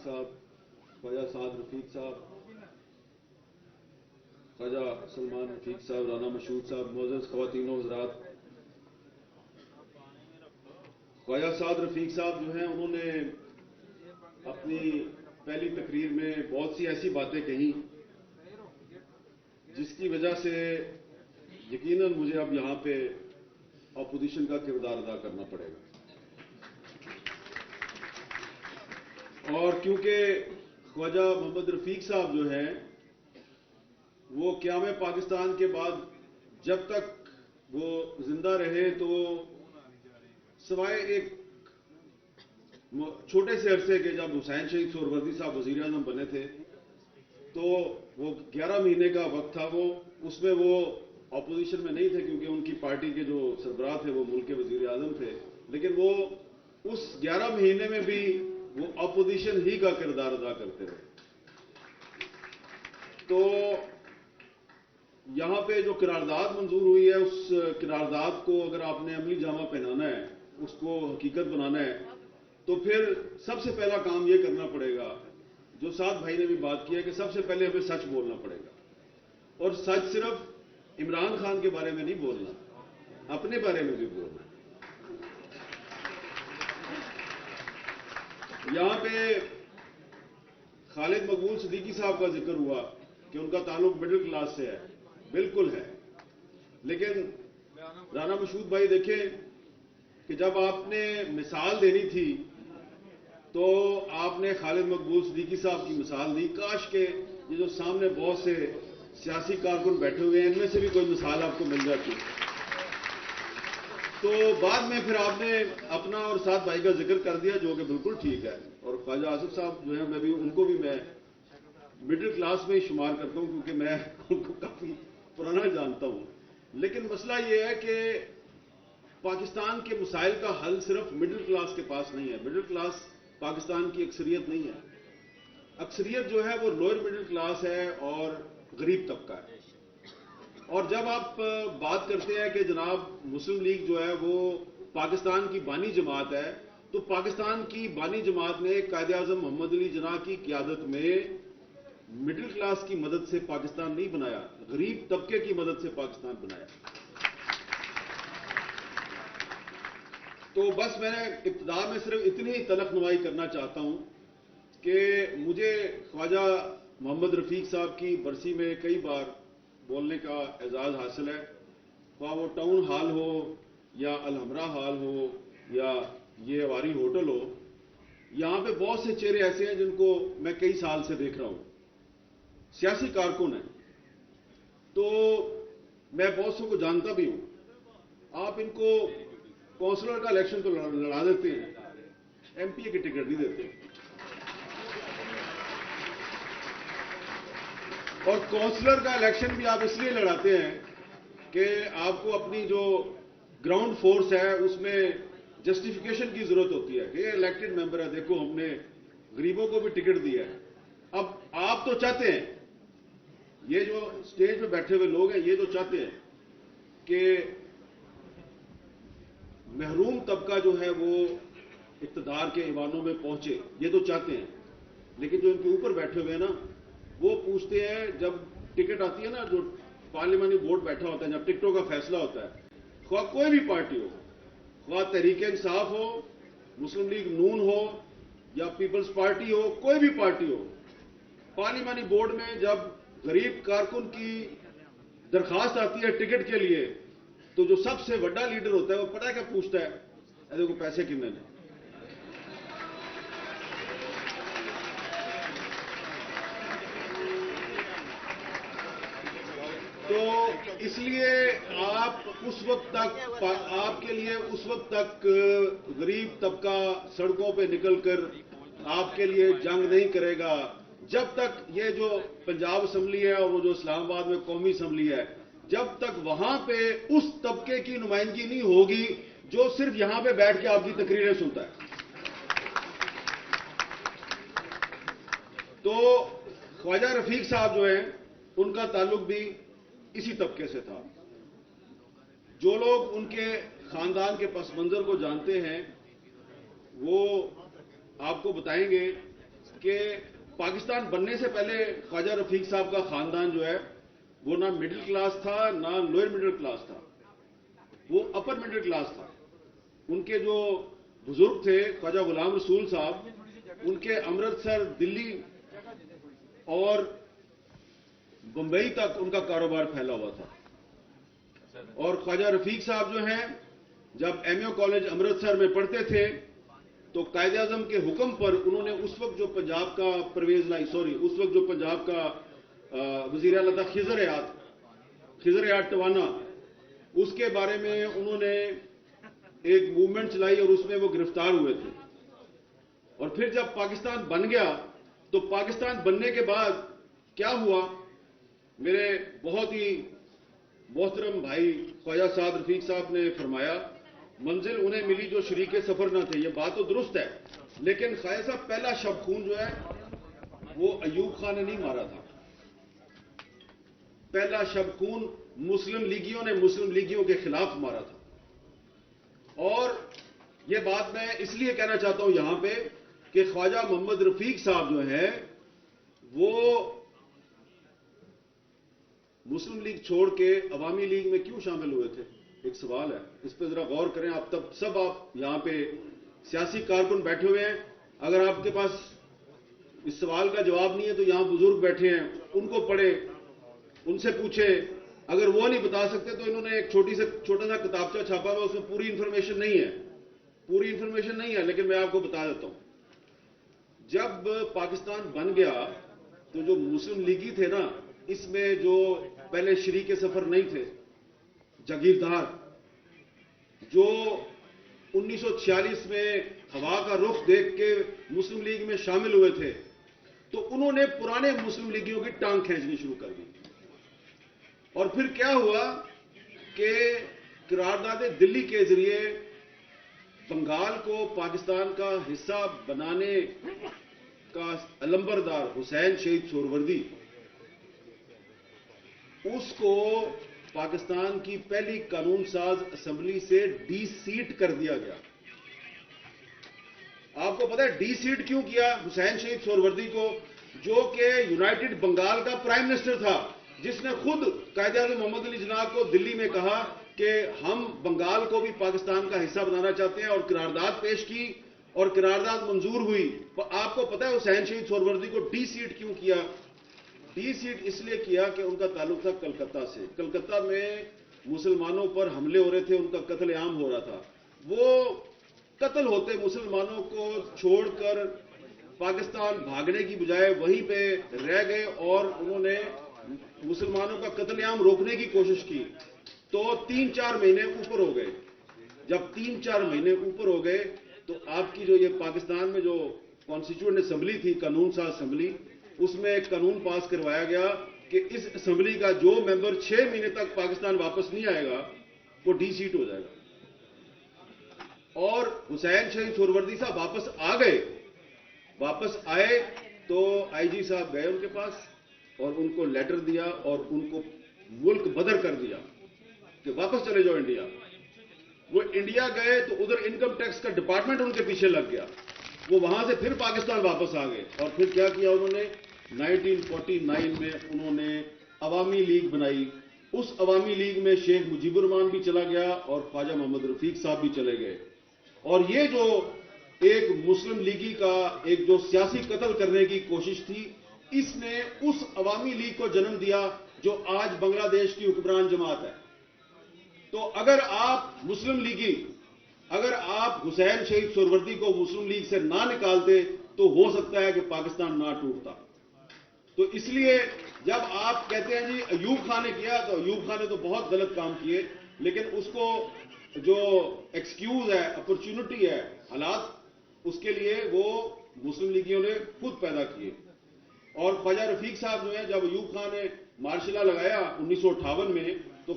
साहब, ख्वाजा साद रफीक साहब, ख्वाजा सलमान रफीक साहब, राना मशहूद साहब, मोअज़्ज़ज़ ख़वातीन व हज़रात, ख्वाजा साद रफीक साहब जो हैं उन्होंने अपनी पहली तकरीर में बहुत सी ऐसी बातें कही जिसकी वजह से यकीनन मुझे अब यहाँ पे अपोजिशन का किरदार अदा करना पड़ेगा। और क्योंकि ख्वाजा मोहम्मद रफीक साहब जो हैं वो क़याम पाकिस्तान के बाद जब तक वो जिंदा रहे तो सिवाय एक छोटे से अरसे के जब हुसैन शहीद सोहरवर्दी साहब वज़ीर आज़म बने थे तो वो 11 महीने का वक्त था, वो उसमें वो अपोजिशन में नहीं थे क्योंकि उनकी पार्टी के जो सरबराह थे वो मुल्क के वज़ीर आज़म थे, लेकिन वो उस 11 महीने में भी वो अपोजिशन ही का किरदार अदा करते रहे। तो यहां पे जो करारदाद मंजूर हुई है उस करारदाद को अगर आपने अमली जामा पहनाना है, उसको हकीकत बनाना है, तो फिर सबसे पहला काम यह करना पड़ेगा जो साद भाई ने भी बात किया कि सबसे पहले हमें सच बोलना पड़ेगा। और सच सिर्फ इमरान खान के बारे में नहीं बोलना, अपने बारे में भी बोलना। यहां पे खालिद मकबूल सिद्दीकी साहब का जिक्र हुआ कि उनका ताल्लुक मिडिल क्लास से है, बिल्कुल है, लेकिन राना मशहूद भाई देखें कि जब आपने मिसाल देनी थी तो आपने खालिद मकबूल सिद्दीकी साहब की मिसाल दी। काश के ये जो सामने बहुत से सियासी कारकुन बैठे हुए हैं इनमें से भी कोई मिसाल आपको मिल जाती। तो बाद में फिर आपने अपना और साद भाई का जिक्र कर दिया जो कि बिल्कुल ठीक है। और ख्वाजा आसिफ साहब जो है मैं भी उनको भी मैं मिडिल क्लास में ही शुमार करता हूं क्योंकि मैं उनको काफी पुराना जानता हूं। लेकिन मसला यह है कि पाकिस्तान के मसाइल का हल सिर्फ मिडिल क्लास के पास नहीं है। मिडिल क्लास पाकिस्तान की अक्सरियत नहीं है, अक्सरियत जो है वो लोअर मिडिल क्लास है और गरीब तबका है। और जब आप बात करते हैं कि जनाब मुस्लिम लीग जो है वो पाकिस्तान की बानी जमात है, तो पाकिस्तान की बानी जमात ने कायदे आज़म मोहम्मद अली जिन्ना की क़यादत में मिडिल क्लास की मदद से पाकिस्तान नहीं बनाया, गरीब तबके की मदद से पाकिस्तान बनाया। तो बस मैंने इब्तिदा में सिर्फ इतनी ही तलखनुमाई करना चाहता हूं कि मुझे ख्वाजा मोहम्मद रफीक साहब की बरसी में कई बार बोलने का एजाज़ हासिल है, ख्वाह वो टाउन हाल हो या अलहमरा हाल हो या ये अवारी होटल हो। यहां पे बहुत से चेहरे ऐसे हैं जिनको मैं कई साल से देख रहा हूं, सियासी कारकुन हैं, तो मैं बहुत सौ को जानता भी हूं। आप इनको काउंसलर का इलेक्शन तो लड़ा देते हैं, एमपीए की टिकट नहीं देते। और काउंसलर का इलेक्शन भी आप इसलिए लड़ाते हैं कि आपको अपनी जो ग्राउंड फोर्स है उसमें जस्टिफिकेशन की जरूरत होती है कि ये इलेक्टेड मेंबर है, देखो हमने गरीबों को भी टिकट दिया है। अब आप तो चाहते हैं, ये जो स्टेज पे बैठे हुए लोग हैं ये तो चाहते हैं कि महरूम तबका जो है वो इक़्तिदार के ईवानों में पहुंचे, ये तो चाहते हैं। लेकिन जो इनके ऊपर बैठे हुए हैं ना, वो पूछते हैं जब टिकट आती है ना, जो पार्लियामानी बोर्ड बैठा होता है, जब टिकटों का फैसला होता है, ख्वाह कोई भी पार्टी हो, ख्वाह तहरीक इंसाफ हो, मुस्लिम लीग नून हो या पीपल्स पार्टी हो, कोई भी पार्टी हो, पार्लियामानी बोर्ड में जब गरीब कारकुन की दरखास्त आती है टिकट के लिए, तो जो सबसे बड़ा लीडर होता है वो पता है क्या पूछता है, देखो पैसे कितने ने। तो इसलिए आप उस वक्त तक, आपके लिए उस वक्त तक गरीब तबका सड़कों पे निकलकर आपके लिए जंग नहीं करेगा जब तक ये जो पंजाब असम्बली है और वो जो इस्लामाबाद में कौमी असम्बली है, जब तक वहां पे उस तबके की नुमाइंदगी नहीं होगी जो सिर्फ यहां पे बैठ के आपकी तकरीरें सुनता है। तो ख्वाजा रफीक साहब जो हैं उनका ताल्लुक भी इसी तबके से था। जो लोग उनके खानदान के पस मंजर को जानते हैं वो आपको बताएंगे کہ پاکستان بننے سے پہلے خواجہ رفیق صاحب کا خاندان جو ہے وہ نہ مڈل کلاس تھا نہ لوئر مڈل کلاس تھا، وہ اپر مڈل کلاس تھا۔ ان کے جو بزرگ تھے خواجہ غلام رسول صاحب، ان کے امرتسر، دلی اور بمبئی تک ان کا کاروبار پھیلا ہوا تھا۔ اور خواجہ رفیق صاحب جو ہیں جب ایم اے کالج امرتسر میں پڑھتے تھے تو قائد اعظم کے حکم پر انہوں نے اس وقت جو پنجاب کا اس وقت جو پنجاب کا وزیر اعلیٰ تھا خضر یاد ٹوانا، اس کے بارے میں انہوں نے ایک موومنٹ چلائی اور اس میں وہ گرفتار ہوئے تھے۔ اور پھر جب پاکستان بن گیا تو پاکستان بننے کے بعد کیا ہوا، میرے بہت ہی محترم بھائی خواجہ سعد رفیق صاحب نے فرمایا منزل انہیں ملی جو شریک سفر نہ تھے۔ یہ بات تو درست ہے، لیکن خواجہ صاحب پہلا شب خون جو ہے وہ ایوب خان نے نہیں مارا تھا۔ پہلا شب خون مسلم لیگیوں نے مسلم لیگیوں کے خلاف مارا تھا۔ اور یہ بات میں اس لیے کہنا چاہتا ہوں یہاں پہ کہ خواجہ محمد رفیق صاحب جو ہیں وہ مسلم لیگ چھوڑ کے عوامی لیگ میں کیوں شامل ہوئے تھے؟ ایک سوال ہے، اس پہ ذرا غور کریں۔ آپ سب یہاں پہ سیاسی کارکن بیٹھے ہوئے ہیں، اگر آپ کے پاس اس سوال کا جواب نہیں ہے تو یہاں بزرگ بیٹھے ہیں، ان کو پڑھے، ان سے پوچھے۔ اگر وہ نہیں بتا سکتے تو انہوں نے ایک چھوٹا سا کتابچہ چھاپا ہوا، اس میں پوری انفارمیشن نہیں ہے، لیکن میں آپ کو بتا دیتا ہوں۔ جب پاکستان بن گیا تو جو مسلم لیگی تھے نا، اس میں جو پہلے شریک سفر نہیں تھے، جاگیردار، جو 1946 میں ہوا کا رخ دیکھ کے مسلم لیگ میں شامل ہوئے تھے، تو انہوں نے پرانے مسلم لیگیوں کی ٹانگ کھینچنی شروع کر دی۔ اور پھر کیا ہوا کہ قرارداد دلی کے ذریعے بنگال کو پاکستان کا حصہ بنانے کا علمبردار حسین شہید سہروردی، اس کو پاکستان کی پہلی قانون ساز اسمبلی سے ڈی سیٹ کر دیا گیا۔ آپ کو پتا ہے ڈی سیٹ کیوں کیا حسین شہید سہروردی کو، جو کہ یونائٹڈ بنگال کا پرائم منسٹر تھا، جس نے خود قائد اعظم محمد علی جناح کو دلی میں کہا کہ ہم بنگال کو بھی پاکستان کا حصہ بنانا چاہتے ہیں، اور قرارداد پیش کی اور قرارداد منظور ہوئی۔ آپ کو پتا ہے حسین شہید سہروردی کو ڈی سیٹ کیوں کیا؟ ڈی سیٹ اس لیے کیا کہ ان کا تعلق تھا کلکتہ سے۔ کلکتہ میں مسلمانوں پر حملے ہو رہے تھے، ان کا قتل عام ہو رہا تھا۔ وہ قتل ہوتے مسلمانوں کو چھوڑ کر پاکستان بھاگنے کی بجائے وہیں پہ رہ گئے اور انہوں نے مسلمانوں کا قتل عام روکنے کی کوشش کی۔ تو 3-4 مہینے اوپر ہو گئے۔ جب 3-4 مہینے اوپر ہو گئے تو آپ کی جو یہ پاکستان میں جو کانسٹیٹیوئنٹ اسمبلی تھی، قانون ساز اسمبلی، اس میں ایک قانون پاس کروایا گیا کہ اس اسمبلی کا جو ممبر 6 مہینے تک پاکستان واپس نہیں آئے گا وہ ڈی سیٹ ہو جائے گا۔ اور حسین شہید سہروردی صاحب واپس آ گئے۔ واپس آئے تو آئی جی صاحب گئے ان کے پاس اور ان کو لیٹر دیا اور ان کو ملک بدر کر دیا کہ واپس چلے جاؤ انڈیا۔ وہ انڈیا گئے تو ادھر انکم ٹیکس کا ڈپارٹمنٹ ان کے پیچھے لگ گیا، وہ وہاں سے پھر پاکستان واپس آ گئے۔ اور پھر کیا کیا انہوں نے 1949 میں انہوں نے عوامی لیگ بنائی۔ اس عوامی لیگ میں شیخ مجیب الرحمان بھی چلا گیا اور خواجہ محمد رفیق صاحب بھی چلے گئے۔ اور یہ جو ایک مسلم لیگی کا ایک جو سیاسی قتل کرنے کی کوشش تھی، اس نے اس عوامی لیگ کو جنم دیا جو آج بنگلہ دیش کی حکمران جماعت ہے۔ تو اگر آپ مسلم لیگی، اگر آپ حسین شہید سہروردی کو مسلم لیگ سے نہ نکالتے تو ہو سکتا ہے کہ پاکستان نہ ٹوٹتا۔ تو اس لیے جب آپ کہتے ہیں جی ایوب خان نے کیا، تو ایوب خان نے تو بہت غلط کام کیے، لیکن اس کو جو ایکسکیوز ہے، اپرچونٹی ہے، حالات، اس کے لیے وہ مسلم لیگیوں نے خود پیدا کیے۔ اور خواجہ رفیق صاحب جو ہیں، جب ایوب خان نے مارشل لا لگایا 1958 میں، تو